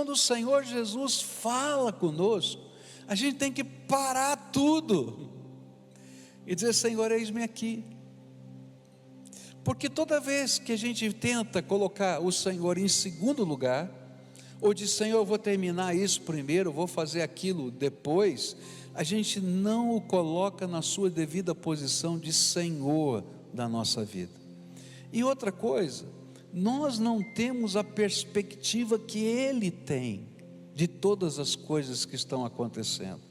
quando o Senhor Jesus fala conosco, a gente tem que parar tudo e dizer: Senhor, eis-me aqui. Porque toda vez que a gente tenta colocar o Senhor em segundo lugar, ou diz: Senhor, eu vou terminar isso primeiro, eu vou fazer aquilo depois, a gente não o coloca na sua devida posição de Senhor da nossa vida. E outra coisa, nós não temos a perspectiva que Ele tem de todas as coisas que estão acontecendo.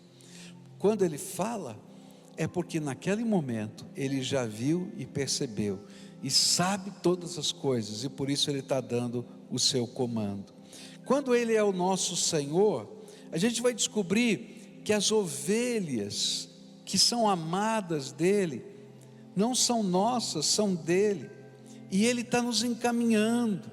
Quando Ele fala, é porque naquele momento Ele já viu e percebeu, e sabe todas as coisas, e por isso Ele está dando o seu comando. Quando Ele é o nosso Senhor, a gente vai descobrir que as ovelhas que são amadas dEle, não são nossas, são dEle, e Ele está nos encaminhando.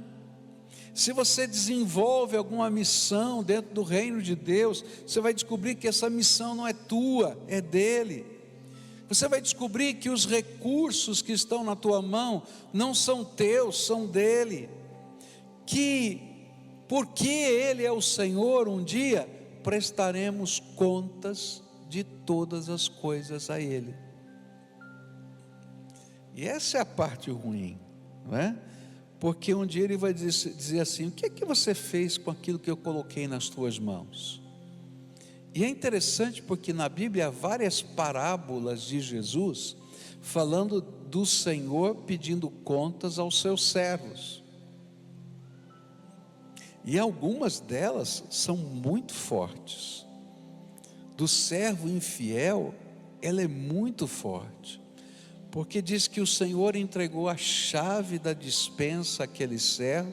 Se você desenvolve alguma missão dentro do reino de Deus, você vai descobrir que essa missão não é tua, é dEle. Você vai descobrir que os recursos que estão na tua mão não são teus, são dEle. Que porque Ele é o Senhor, um dia prestaremos contas de todas as coisas a Ele. E essa é a parte ruim, não é? Porque um dia Ele vai dizer assim: o que é que você fez com aquilo que eu coloquei nas tuas mãos? E é interessante porque na Bíblia há várias parábolas de Jesus falando do Senhor pedindo contas aos seus servos. E algumas delas são muito fortes. Do servo infiel, ela é muito forte, porque diz que o Senhor entregou a chave da despensa àquele servo,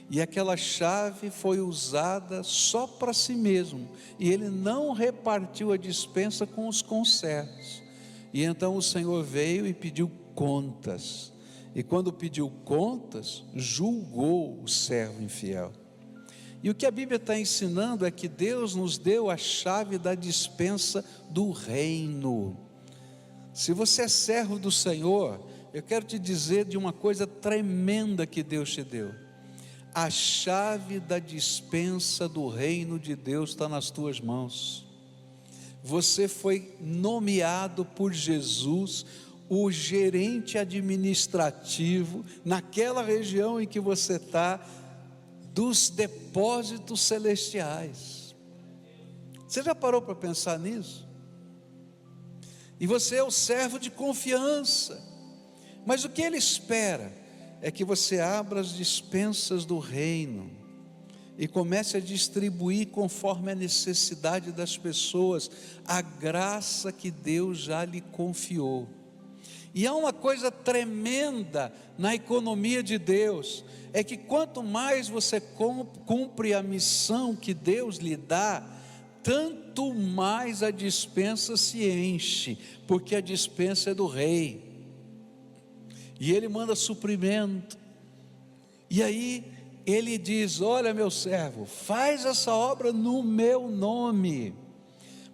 e aquela chave foi usada só para si mesmo, e ele não repartiu a despensa com os conservos. E então o Senhor veio e pediu contas, e quando pediu contas, julgou o servo infiel. E o que a Bíblia está ensinando é que Deus nos deu a chave da despensa do reino. Se você é servo do Senhor, eu quero te dizer de uma coisa tremenda que Deus te deu. A chave da despensa do reino de Deus está nas tuas mãos. Você foi nomeado por Jesus o gerente administrativo naquela região em que você está, dos depósitos celestiais. Você já parou para pensar nisso? E você é o servo de confiança, mas o que Ele espera é que você abra as despensas do reino e comece a distribuir conforme a necessidade das pessoas, a graça que Deus já lhe confiou. E há uma coisa tremenda na economia de Deus, é que quanto mais você cumpre a missão que Deus lhe dá, tanto mais a despensa se enche, porque a despensa é do rei, e ele manda suprimento, e aí ele diz: olha, meu servo, faz essa obra no meu nome,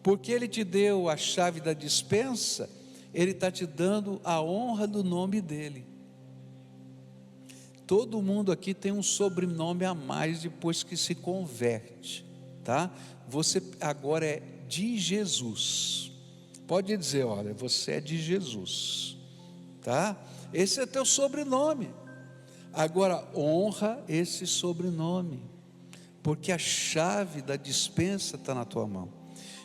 porque ele te deu a chave da despensa, ele está te dando a honra do nome dele. Todo mundo aqui tem um sobrenome a mais depois que se converte, tá? Você agora é de Jesus. Pode dizer: olha, você é de Jesus, tá? Esse é teu sobrenome. Agora honra esse sobrenome, porque a chave da despensa está na tua mão.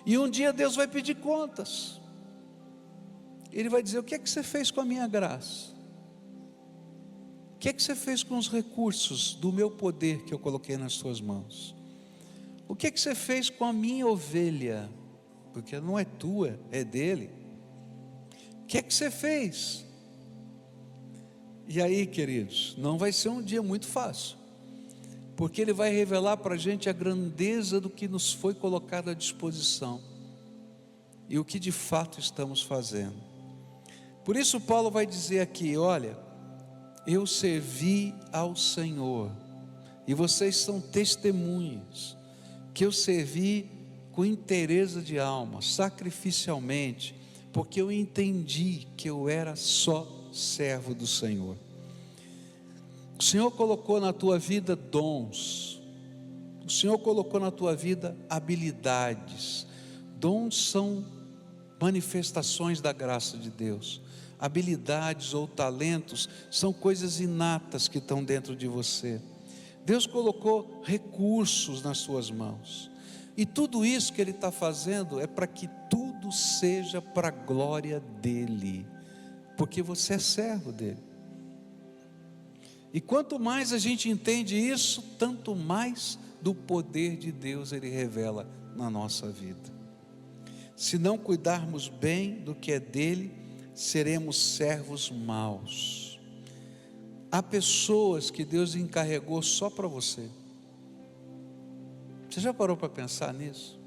E um dia Deus vai pedir contas. Ele vai dizer: o que é que você fez com a minha graça? O que é que você fez com os recursos do meu poder que eu coloquei nas suas mãos? O que é que você fez com a minha ovelha? Porque não é tua, é dele. O que é que você fez? E aí, queridos, não vai ser um dia muito fácil, porque ele vai revelar para a gente a grandeza do que nos foi colocado à disposição e o que de fato estamos fazendo. Por isso Paulo vai dizer aqui: olha, eu servi ao Senhor, e vocês são testemunhas que eu servi com inteireza de alma, sacrificialmente, porque eu entendi que eu era só servo do Senhor. O Senhor colocou na tua vida dons, O Senhor colocou na tua vida habilidades. Dons são manifestações da graça de Deus. Habilidades ou talentos são coisas inatas que estão dentro de você. Deus colocou recursos nas suas mãos. E tudo isso que Ele está fazendo é para que tudo seja para a glória dEle. Porque você é servo dEle. E quanto mais a gente entende isso, tanto mais do poder de Deus Ele revela na nossa vida. Se não cuidarmos bem do que é dEle, seremos servos maus. Há pessoas que Deus encarregou só para você. Você já parou para pensar nisso?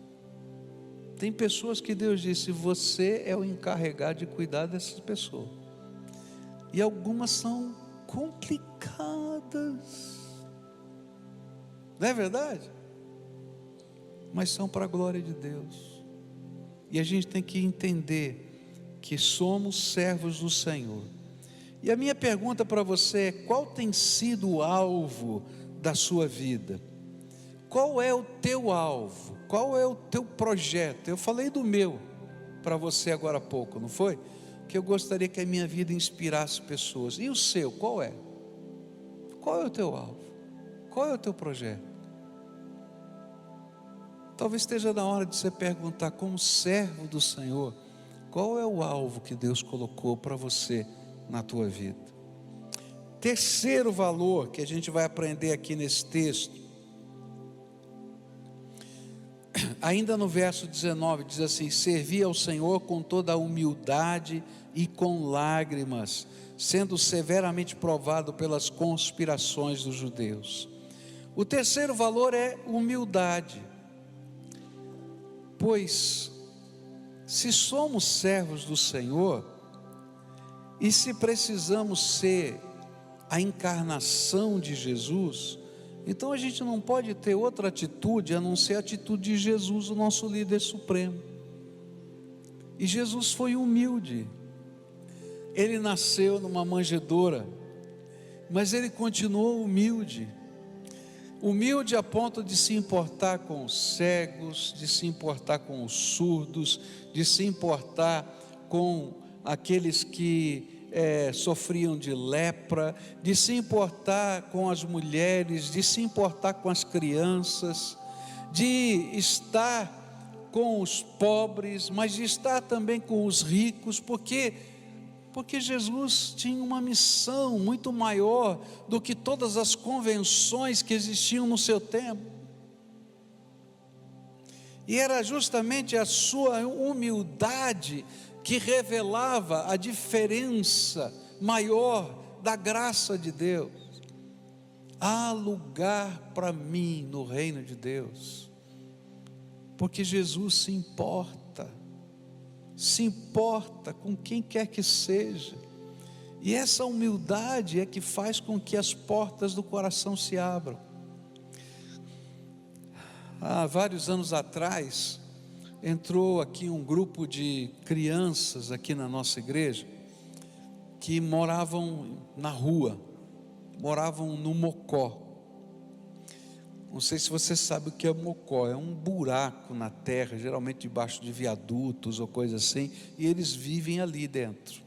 Tem pessoas que Deus disse: você é o encarregado de cuidar dessas pessoas. E algumas são complicadas, não é verdade? Mas são para a glória de Deus. E a gente tem que entender que somos servos do Senhor. E a minha pergunta para você é: qual tem sido o alvo da sua vida? Qual é o teu alvo? Qual é o teu projeto? Eu falei do meu para você agora há pouco, não foi? Que eu gostaria que a minha vida inspirasse pessoas. E o seu, qual é? Qual é o teu alvo? Qual é o teu projeto? Talvez esteja na hora de você perguntar, como servo do Senhor, qual é o alvo que Deus colocou para você na tua vida? Terceiro valor que a gente vai aprender aqui nesse texto, ainda no verso 19, diz assim: servi ao Senhor com toda a humildade e com lágrimas, sendo severamente provado pelas conspirações dos judeus. O terceiro valor é humildade. Pois, se somos servos do Senhor, e se precisamos ser a encarnação de Jesus, então a gente não pode ter outra atitude a não ser a atitude de Jesus, o nosso líder supremo. E Jesus foi humilde. Ele nasceu numa manjedoura, mas ele continuou humilde. Humilde a ponto de se importar com os cegos, de se importar com os surdos, de se importar com aqueles que sofriam de lepra, de se importar com as mulheres, de se importar com as crianças, de estar com os pobres, mas de estar também com os ricos, porque Jesus tinha uma missão muito maior do que todas as convenções que existiam no seu tempo. E era justamente a sua humildade que revelava a diferença maior da graça de Deus. Há lugar para mim no reino de Deus, porque Jesus se importa com quem quer que seja, e essa humildade é que faz com que as portas do coração se abram. Há vários anos atrás, entrou aqui um grupo de crianças aqui na nossa igreja, que moravam na rua, moravam no mocó. Não sei se você sabe o que é mocó, é um buraco na terra, geralmente debaixo de viadutos ou coisa assim, e eles vivem ali dentro.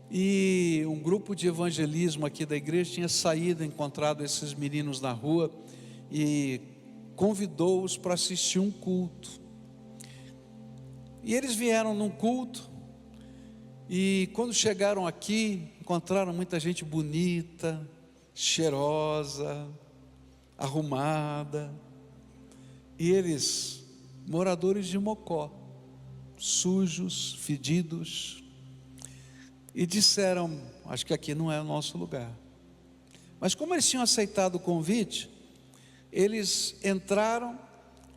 E um grupo de evangelismo aqui da igreja tinha saído, encontrado esses meninos na rua e convidou-os para assistir um culto. E eles vieram num culto, e quando chegaram aqui, encontraram muita gente bonita, cheirosa, arrumada, e eles, moradores de Mocó, sujos, fedidos, e disseram: acho que aqui não é o nosso lugar. Mas como eles tinham aceitado o convite, eles entraram,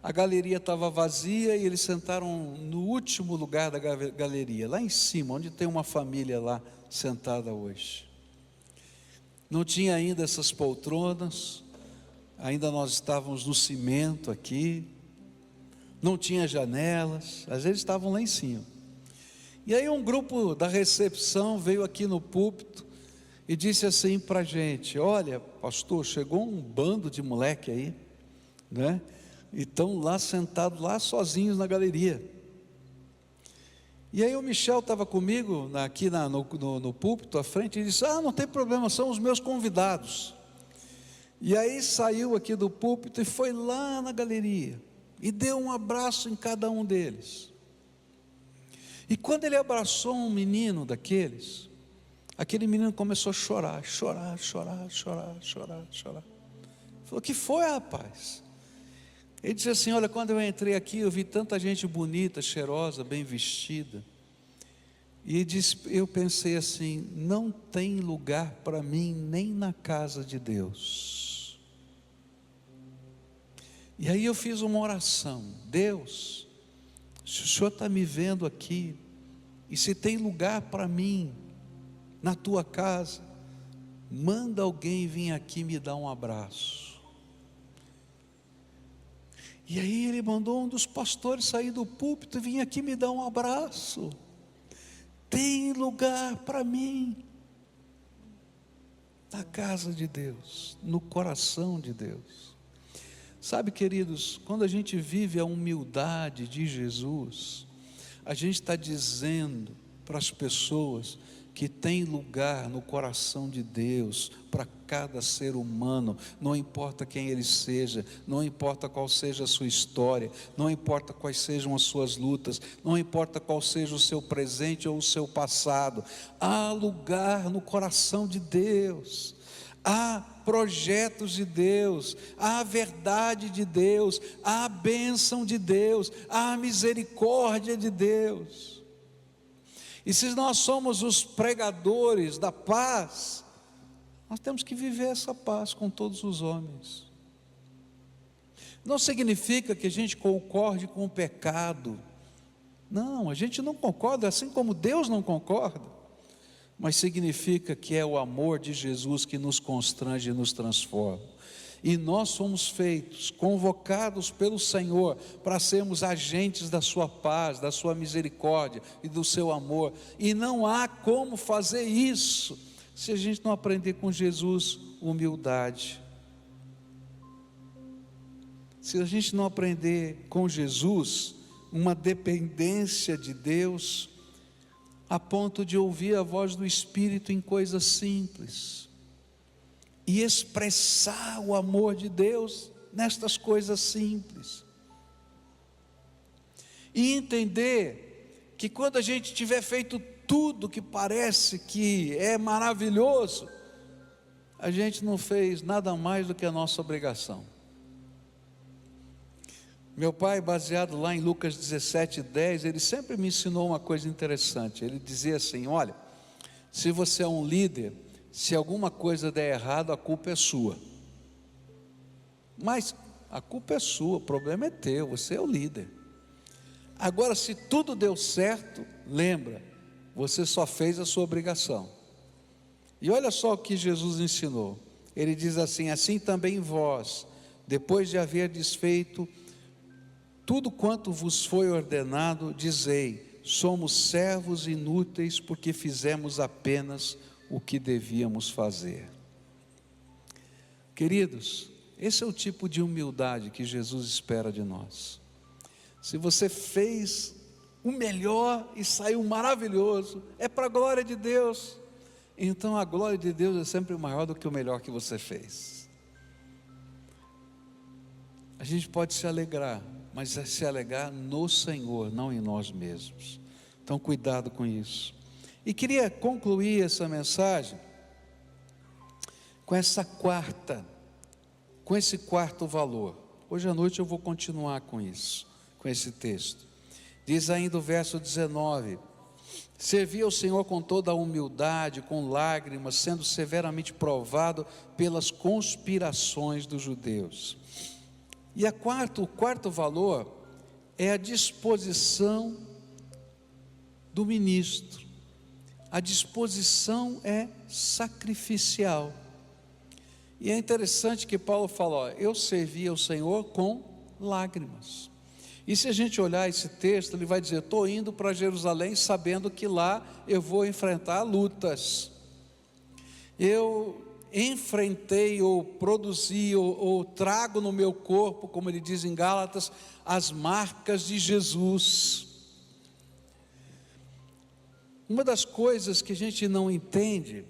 a galeria estava vazia, e eles sentaram no último lugar da galeria, lá em cima, onde tem uma família lá sentada hoje. Não tinha ainda essas poltronas, ainda nós estávamos no cimento aqui, não tinha janelas, às vezes estavam lá em cima. E aí um grupo da recepção veio aqui no púlpito e disse assim para a gente: olha, pastor, chegou um bando de moleque aí, né? E estão lá sentados, lá sozinhos na galeria. E aí o Michel estava comigo, aqui no púlpito à frente, e disse: não tem problema, são os meus convidados. E aí saiu aqui do púlpito e foi lá na galeria, e deu um abraço em cada um deles. E quando ele abraçou um menino daqueles, aquele menino começou a chorar. Falou: o que foi, rapaz? Ele disse assim: olha, quando eu entrei aqui, eu vi tanta gente bonita, cheirosa, bem vestida. E disse, eu pensei assim: não tem lugar para mim nem na casa de Deus. E aí eu fiz uma oração: Deus, se o Senhor está me vendo aqui, e se tem lugar para mim na tua casa, manda alguém vir aqui me dar um abraço. E aí ele mandou um dos pastores sair do púlpito e vir aqui me dar um abraço. Tem lugar para mim na casa de Deus, no coração de Deus. Sabe, queridos, quando a gente vive a humildade de Jesus, a gente está dizendo para as pessoas que tem lugar no coração de Deus para cada ser humano, não importa quem ele seja, não importa qual seja a sua história, não importa quais sejam as suas lutas, não importa qual seja o seu presente ou o seu passado, há lugar no coração de Deus. Há projetos de Deus, há verdade de Deus, há bênção de Deus, há misericórdia de Deus. E se nós somos os pregadores da paz, nós temos que viver essa paz com todos os homens. Não significa que a gente concorde com o pecado. Não, a gente não concorda, assim como Deus não concorda. Mas significa que é o amor de Jesus que nos constrange e nos transforma. E nós somos feitos, convocados pelo Senhor para sermos agentes da sua paz, da sua misericórdia e do seu amor. E não há como fazer isso se a gente não aprender com Jesus humildade. Se a gente não aprender com Jesus uma dependência de Deus, a ponto de ouvir a voz do Espírito em coisas simples, e expressar o amor de Deus nestas coisas simples, e entender que quando a gente tiver feito tudo que parece que é maravilhoso, a gente não fez nada mais do que a nossa obrigação. Meu pai, baseado lá em Lucas 17:10, ele sempre me ensinou uma coisa interessante. Ele dizia assim: olha, se você é um líder, se alguma coisa der errado, a culpa é sua. Mas a culpa é sua, o problema é teu, você é o líder. Agora, se tudo deu certo, lembra, você só fez a sua obrigação. E olha só o que Jesus ensinou. Ele diz assim: assim também vós, depois de haver desfeito tudo quanto vos foi ordenado, dizei: somos servos inúteis, porque fizemos apenas o que devíamos fazer. Queridos, esse é o tipo de humildade que Jesus espera de nós. Se você fez o melhor e saiu maravilhoso, é para a glória de Deus. Então a glória de Deus é sempre maior do que o melhor que você fez. A gente pode se alegrar, mas é se alegrar no Senhor, não em nós mesmos. Então cuidado com isso. E queria concluir essa mensagem com esse quarto valor. Hoje à noite eu vou continuar com isso, com esse texto. Diz ainda o verso 19: servi ao Senhor com toda a humildade, com lágrimas, sendo severamente provado pelas conspirações dos judeus. E o quarto valor é a disposição do ministro. A disposição é sacrificial. E é interessante que Paulo fala: eu servi ao Senhor com lágrimas. E se a gente olhar esse texto, ele vai dizer: estou indo para Jerusalém sabendo que lá eu vou enfrentar lutas. eu enfrentei ou produzi ou trago no meu corpo, como ele diz em Gálatas, as marcas de Jesus. Uma das coisas que a gente não entende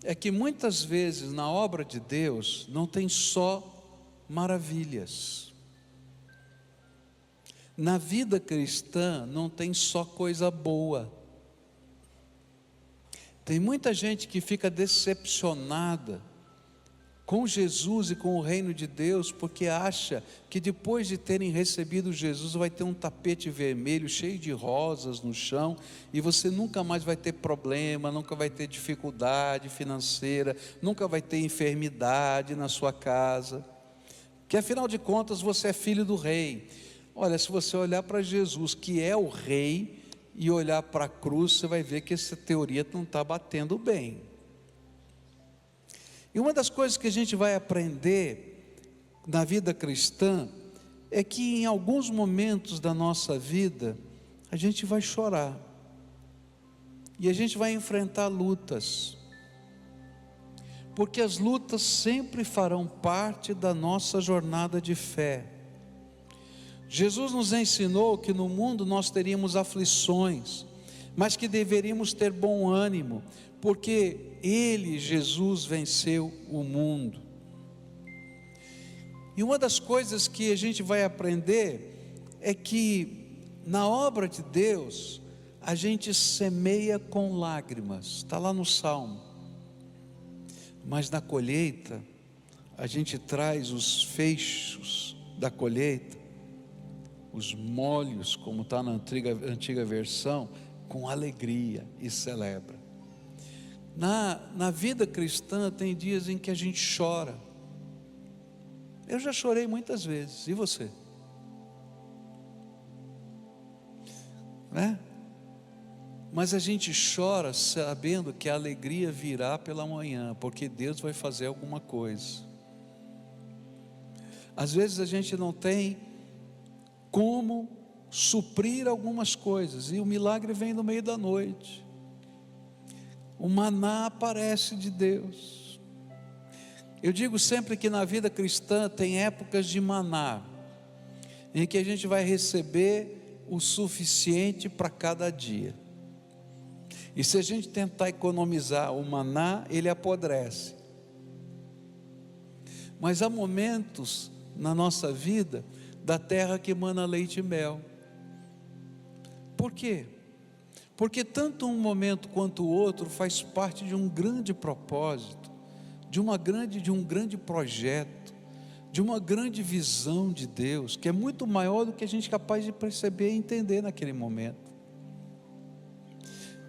é que muitas vezes na obra de Deus não tem só maravilhas. Na vida cristã não tem só coisa boa. Tem muita gente que fica decepcionada com Jesus e com o reino de Deus, porque acha que depois de terem recebido Jesus, vai ter um tapete vermelho cheio de rosas no chão, e você nunca mais vai ter problema, nunca vai ter dificuldade financeira, nunca vai ter enfermidade na sua casa, que afinal de contas você é filho do rei. Olha, se você olhar para Jesus, que é o rei, e olhar para a cruz, você vai ver que essa teoria não está batendo bem. E uma das coisas que a gente vai aprender na vida cristã é que em alguns momentos da nossa vida a gente vai chorar e a gente vai enfrentar lutas, porque as lutas sempre farão parte da nossa jornada de fé. Jesus nos ensinou que no mundo nós teríamos aflições, mas que deveríamos ter bom ânimo, porque Ele, Jesus, venceu o mundo. E uma das coisas que a gente vai aprender é que na obra de Deus a gente semeia com lágrimas, está lá no Salmo, mas na colheita a gente traz os feixes da colheita, os molhos, como está na antiga versão, com alegria e celebra. Na vida cristã tem dias em que a gente chora. Eu já chorei muitas vezes, e você? Né? Mas a gente chora sabendo que a alegria virá pela manhã, porque Deus vai fazer alguma coisa. Às vezes a gente não tem como suprir algumas coisas, e o milagre vem no meio da noite. O maná aparece de Deus. Eu digo sempre que na vida cristã tem épocas de maná, em que a gente vai receber o suficiente para cada dia, e se a gente tentar economizar o maná, ele apodrece. Mas há momentos na nossa vida da terra que emana leite e mel. Por quê? Porque tanto um momento quanto o outro faz parte de um grande propósito, de um grande projeto, de uma grande visão de Deus, que é muito maior do que a gente é capaz de perceber e entender naquele momento.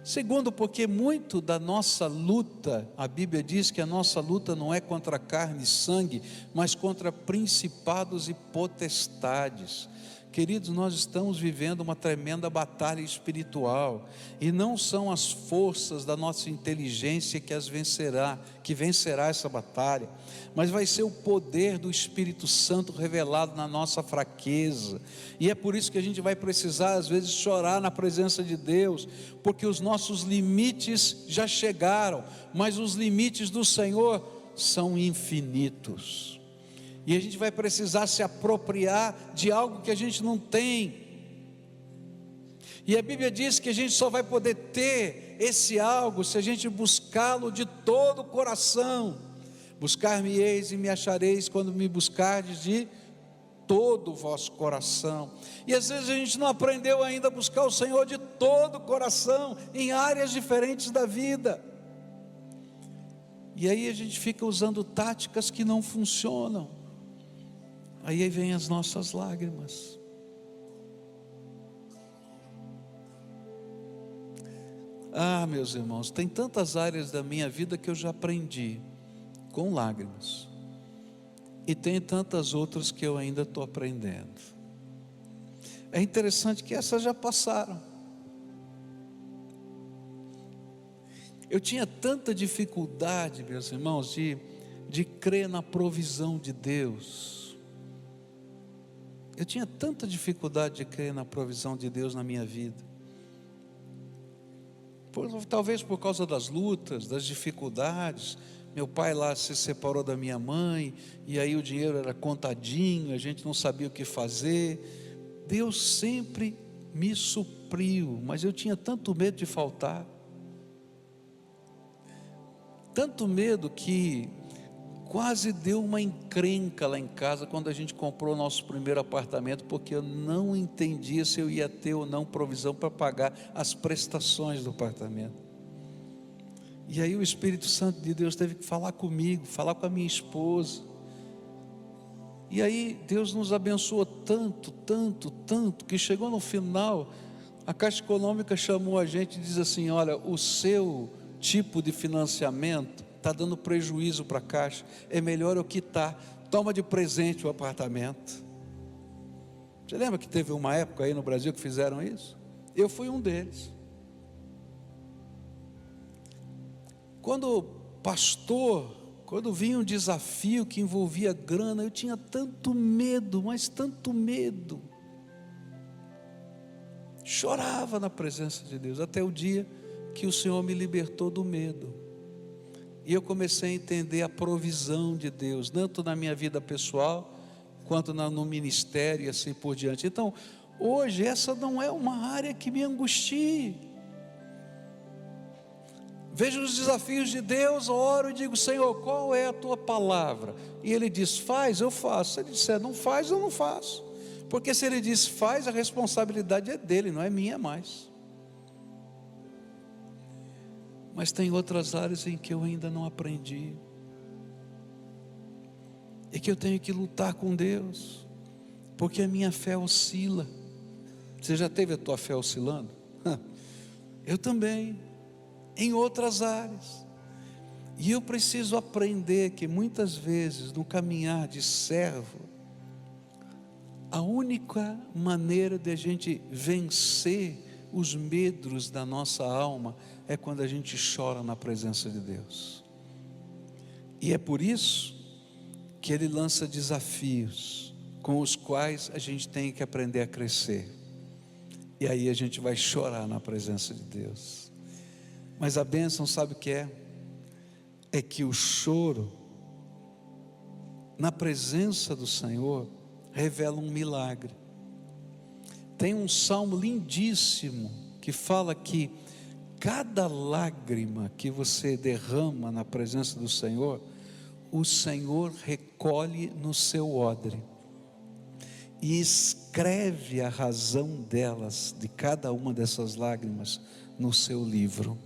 Segundo, porque muito da nossa luta, a Bíblia diz que a nossa luta não é contra carne e sangue, mas contra principados e potestades. Queridos, nós estamos vivendo uma tremenda batalha espiritual, e não são as forças da nossa inteligência que vencerá essa batalha, mas vai ser o poder do Espírito Santo revelado na nossa fraqueza. E é por isso que a gente vai precisar às vezes chorar na presença de Deus, porque os nossos limites já chegaram, mas os limites do Senhor são infinitos. E a gente vai precisar se apropriar de algo que a gente não tem. E a Bíblia diz que a gente só vai poder ter esse algo se a gente buscá-lo de todo o coração. Buscar-me-eis e me achareis quando me buscardes de todo o vosso coração. E às vezes a gente não aprendeu ainda a buscar o Senhor de todo o coração, em áreas diferentes da vida. E aí a gente fica usando táticas que não funcionam. Aí vem as nossas lágrimas. Ah, meus irmãos, tem tantas áreas da minha vida que eu já aprendi com lágrimas, e tem tantas outras que eu ainda estou aprendendo. É interessante que essas já passaram. Eu tinha tanta dificuldade, meus irmãos, de crer na provisão de Deus. Eu tinha tanta dificuldade de crer na provisão de Deus na minha vida. Talvez por causa das lutas, das dificuldades, Meu pai lá se separou da minha mãe, e aí o dinheiro era contadinho, a gente não sabia o que fazer. Deus sempre me supriu, mas eu tinha tanto medo de faltar. Tanto medo que quase deu uma encrenca lá em casa quando a gente comprou o nosso primeiro apartamento, porque eu não entendia se eu ia ter ou não provisão para pagar as prestações do apartamento. E aí o Espírito Santo de Deus teve que falar comigo, falar com a minha esposa. E aí Deus nos abençoou tanto, tanto, tanto, que chegou no final, a Caixa Econômica chamou a gente e diz assim: olha, o seu tipo de financiamento está dando prejuízo para a Caixa, é melhor eu quitar, toma de presente o apartamento. Você lembra que teve uma época aí no Brasil que fizeram isso? Eu fui um deles. Quando pastor, quando vinha um desafio que envolvia grana, eu tinha tanto medo, mas tanto medo. Chorava na presença de Deus, até o dia que o Senhor me libertou do medo. E eu comecei a entender a provisão de Deus, tanto na minha vida pessoal, quanto no ministério e assim por diante. Então, hoje essa não é uma área que me angustie. Vejo os desafios de Deus, oro e digo: Senhor, qual é a tua palavra? E Ele diz: faz, eu faço. Se Ele disser não faz, eu não faço. Porque se Ele diz faz, a responsabilidade é dele, não é minha mais. Mas tem outras áreas em que eu ainda não aprendi, e que eu tenho que lutar com Deus, porque a minha fé oscila. Você já teve a tua fé oscilando? Eu também, em outras áreas. E eu preciso aprender que muitas vezes no caminhar de servo, a única maneira de a gente vencer os medos da nossa alma é quando a gente chora na presença de Deus. E é por isso que Ele lança desafios com os quais a gente tem que aprender a crescer. E aí a gente vai chorar na presença de Deus. Mas a bênção, sabe o que é? É que o choro na presença do Senhor revela um milagre. Tem um salmo lindíssimo que fala que cada lágrima que você derrama na presença do Senhor, o Senhor recolhe no seu odre e escreve a razão delas, de cada uma dessas lágrimas, no seu livro.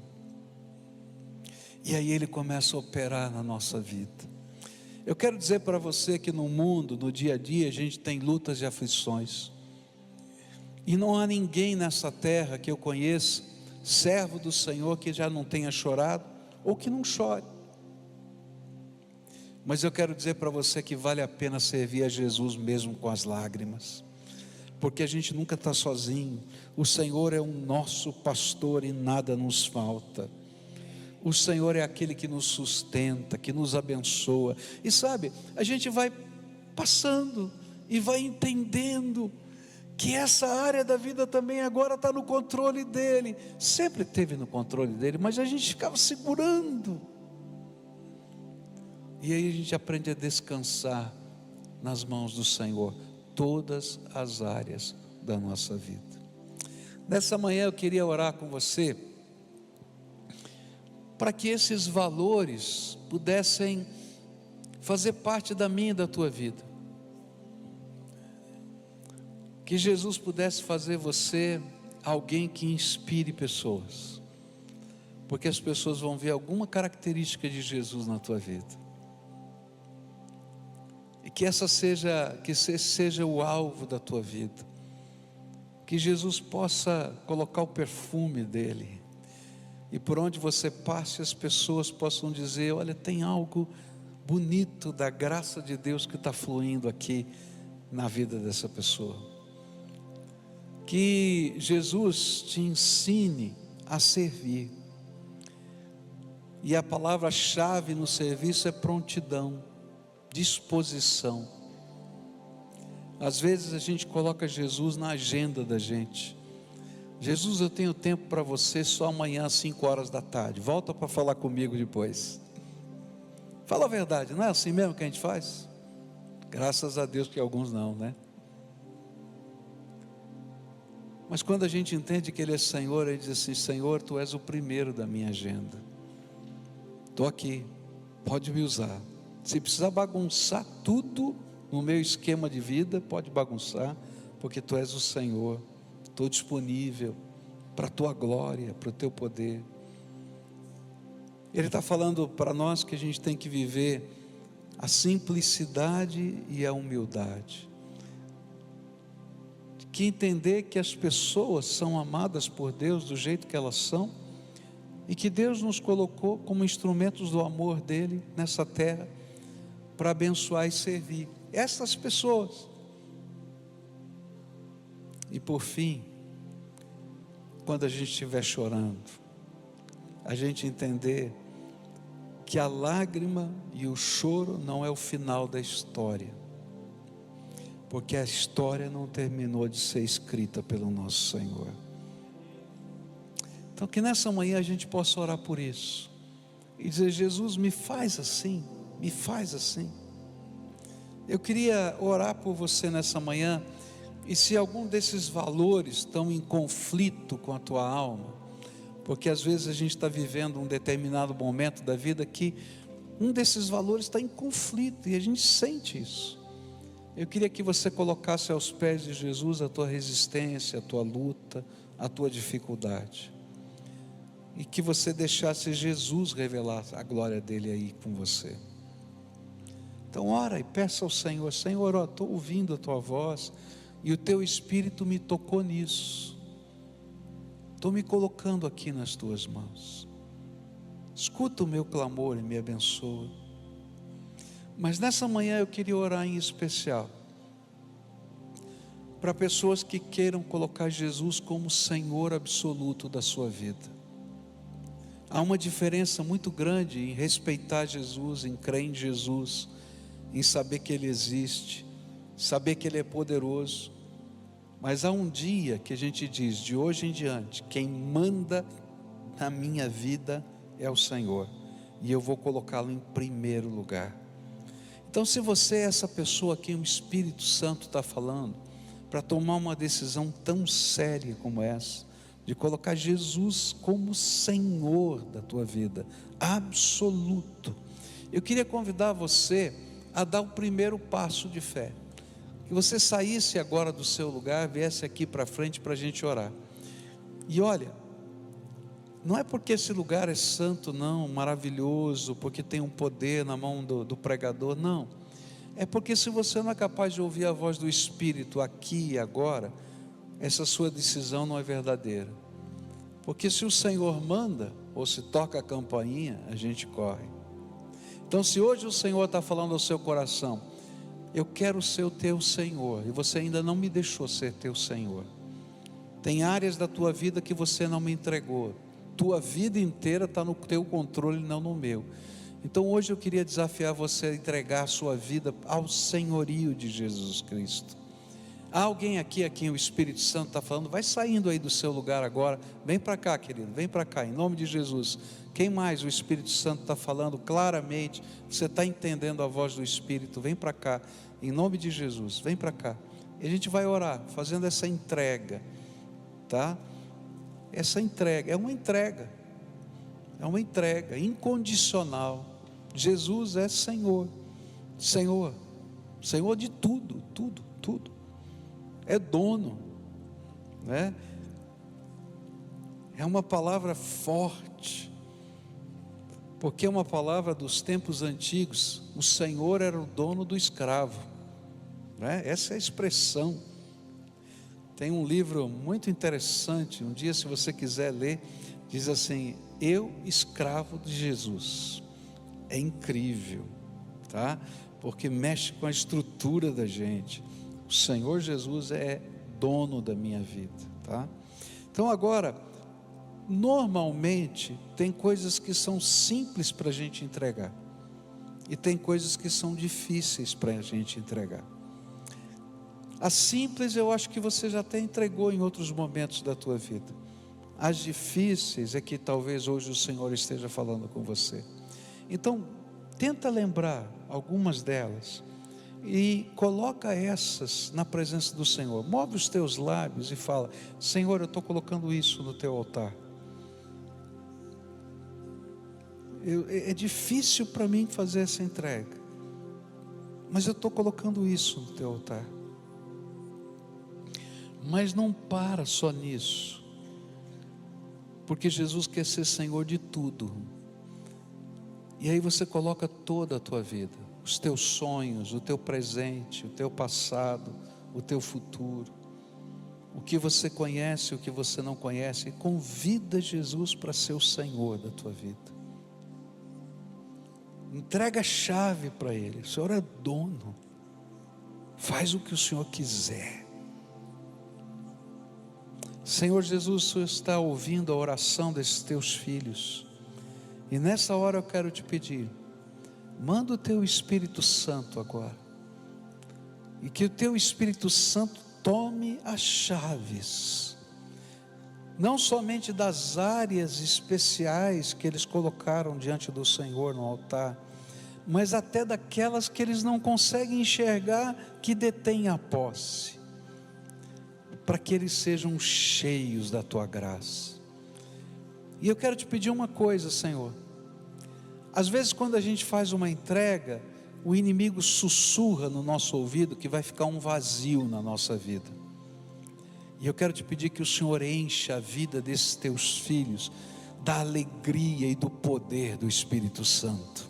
E aí Ele começa a operar na nossa vida. Eu quero dizer para você que no mundo, no dia a dia, a gente tem lutas e aflições. E não há ninguém nessa terra que eu conheça, servo do Senhor, que já não tenha chorado, ou que não chore. Mas eu quero dizer para você que vale a pena servir a Jesus mesmo com as lágrimas, porque a gente nunca está sozinho. O Senhor é o nosso pastor e nada nos falta. O Senhor é aquele que nos sustenta, que nos abençoa. E sabe, a gente vai passando e vai entendendo que essa área da vida também agora está no controle dEle. Sempre esteve no controle dEle, mas a gente ficava segurando. E aí a gente aprende a descansar nas mãos do Senhor, todas as áreas da nossa vida. Nessa manhã eu queria orar com você, para que esses valores pudessem fazer parte da minha e da tua vida. Que Jesus pudesse fazer você alguém que inspire pessoas, porque as pessoas vão ver alguma característica de Jesus na tua vida. E que esse seja o alvo da tua vida. Que Jesus possa colocar o perfume dele, e por onde você passe as pessoas possam dizer: olha, tem algo bonito da graça de Deus que está fluindo aqui na vida dessa pessoa. Que Jesus te ensine a servir, e a palavra-chave no serviço é prontidão, disposição. Às vezes a gente coloca Jesus na agenda da gente. Jesus, eu tenho tempo para você só amanhã às 5 horas da tarde, volta para falar comigo depois. Fala a verdade, não é assim mesmo que a gente faz? Graças a Deus que alguns não, né? Mas quando a gente entende que Ele é Senhor, Ele diz assim: Senhor, Tu és o primeiro da minha agenda. Estou aqui, pode me usar. Se precisar bagunçar tudo no meu esquema de vida, pode bagunçar, porque Tu és o Senhor. Estou disponível para a Tua glória, para o Teu poder. Ele está falando para nós que a gente tem que viver a simplicidade e a humildade, que entender que as pessoas são amadas por Deus do jeito que elas são, e que Deus nos colocou como instrumentos do amor dEle nessa terra, para abençoar e servir essas pessoas. E por fim, quando a gente estiver chorando, a gente entender que a lágrima e o choro não é o final da história, porque a história não terminou de ser escrita pelo nosso Senhor. Então que nessa manhã a gente possa orar por isso, e dizer: Jesus, me faz assim, me faz assim. Eu queria orar por você nessa manhã, e se algum desses valores estão em conflito com a tua alma, porque às vezes a gente está vivendo um determinado momento da vida que um desses valores está em conflito, e a gente sente isso. Eu queria que você colocasse aos pés de Jesus a tua resistência, a tua luta, a tua dificuldade, e que você deixasse Jesus revelar a glória dele aí com você. Então ora e peça ao Senhor: Senhor, estou ouvindo a tua voz, e o teu Espírito me tocou nisso. Estou me colocando aqui nas tuas mãos. Escuta o meu clamor e me abençoa. Mas nessa manhã eu queria orar em especial para pessoas que queiram colocar Jesus como Senhor absoluto da sua vida. Há uma diferença muito grande em respeitar Jesus, em crer em Jesus, em saber que Ele existe, saber que Ele é poderoso. Mas há um dia que a gente diz: de hoje em diante, quem manda na minha vida é o Senhor, e eu vou colocá-lo em primeiro lugar. Então, se você é essa pessoa a quem o Espírito Santo está falando, para tomar uma decisão tão séria como essa, de colocar Jesus como Senhor da tua vida, absoluto, eu queria convidar você a dar o primeiro passo de fé. Que você saísse agora do seu lugar, viesse aqui para frente para a gente orar. E olha, não é porque esse lugar é santo não, maravilhoso, porque tem um poder na mão do pregador, não. É porque se você não é capaz de ouvir a voz do Espírito aqui e agora, essa sua decisão não é verdadeira. Porque se o Senhor manda, ou se toca a campainha, a gente corre. Então, se hoje o Senhor está falando ao seu coração: eu quero ser o teu Senhor, e você ainda não me deixou ser teu Senhor. Tem áreas da tua vida que você não me entregou. Tua vida inteira está no teu controle, não no meu. Então hoje eu queria desafiar você a entregar a sua vida ao senhorio de Jesus Cristo. Há alguém aqui a quem o Espírito Santo está falando? Vai saindo aí do seu lugar agora. Vem para cá, querido, vem para cá, em nome de Jesus. Quem mais o Espírito Santo está falando claramente? Você está entendendo a voz do Espírito? Vem para cá, em nome de Jesus, vem para cá. E a gente vai orar, fazendo essa entrega, tá? Essa entrega, é uma entrega incondicional. Jesus é Senhor, Senhor, Senhor de tudo, tudo, tudo. É dono, né? É uma palavra forte, porque é uma palavra dos tempos antigos. O Senhor era o dono do escravo, né? Essa é a expressão. Tem um livro muito interessante, um dia se você quiser ler, diz assim: eu escravo de Jesus. É incrível, tá? Porque mexe com a estrutura da gente. O Senhor Jesus é dono da minha vida, tá? Então agora, normalmente tem coisas que são simples para a gente entregar, e tem coisas que são difíceis para a gente entregar. As simples eu acho que você já até entregou em outros momentos da tua vida. As difíceis é que talvez hoje o Senhor esteja falando com você. Então, Tenta lembrar algumas delas e coloca essas na presença do Senhor. Move os teus lábios e fala: Senhor, eu estou colocando isso no teu altar. É difícil para mim fazer essa entrega, mas eu estou colocando isso no teu altar. Mas não para só nisso, porque Jesus quer ser Senhor de tudo. E aí você coloca toda a tua vida, os teus sonhos, o teu presente, o teu passado, o teu futuro, o que você conhece, o que você não conhece, e convida Jesus para ser o Senhor da tua vida. Entrega a chave para Ele. O Senhor é dono, faz o que o Senhor quiser. Senhor Jesus, o Senhor está ouvindo a oração desses teus filhos, e nessa hora eu quero te pedir, manda o teu Espírito Santo agora, e que o teu Espírito Santo tome as chaves, não somente das áreas especiais que eles colocaram diante do Senhor no altar, mas até daquelas que eles não conseguem enxergar, que detêm a posse, para que eles sejam cheios da tua graça. E eu quero te pedir uma coisa, Senhor. Às vezes quando a gente faz uma entrega, o inimigo sussurra no nosso ouvido que vai ficar um vazio na nossa vida. E eu quero te pedir que o Senhor encha a vida desses teus filhos da alegria e do poder do Espírito Santo.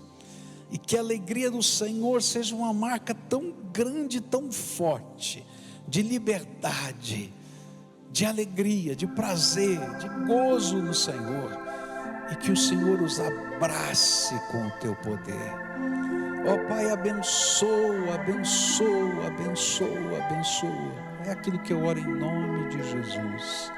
E que a alegria do Senhor seja uma marca tão grande, tão forte, de liberdade, de alegria, de prazer, de gozo no Senhor, e que o Senhor os abrace com o teu poder. Ó Pai, abençoa, abençoa, abençoa, abençoa. É aquilo que eu oro em nome de Jesus.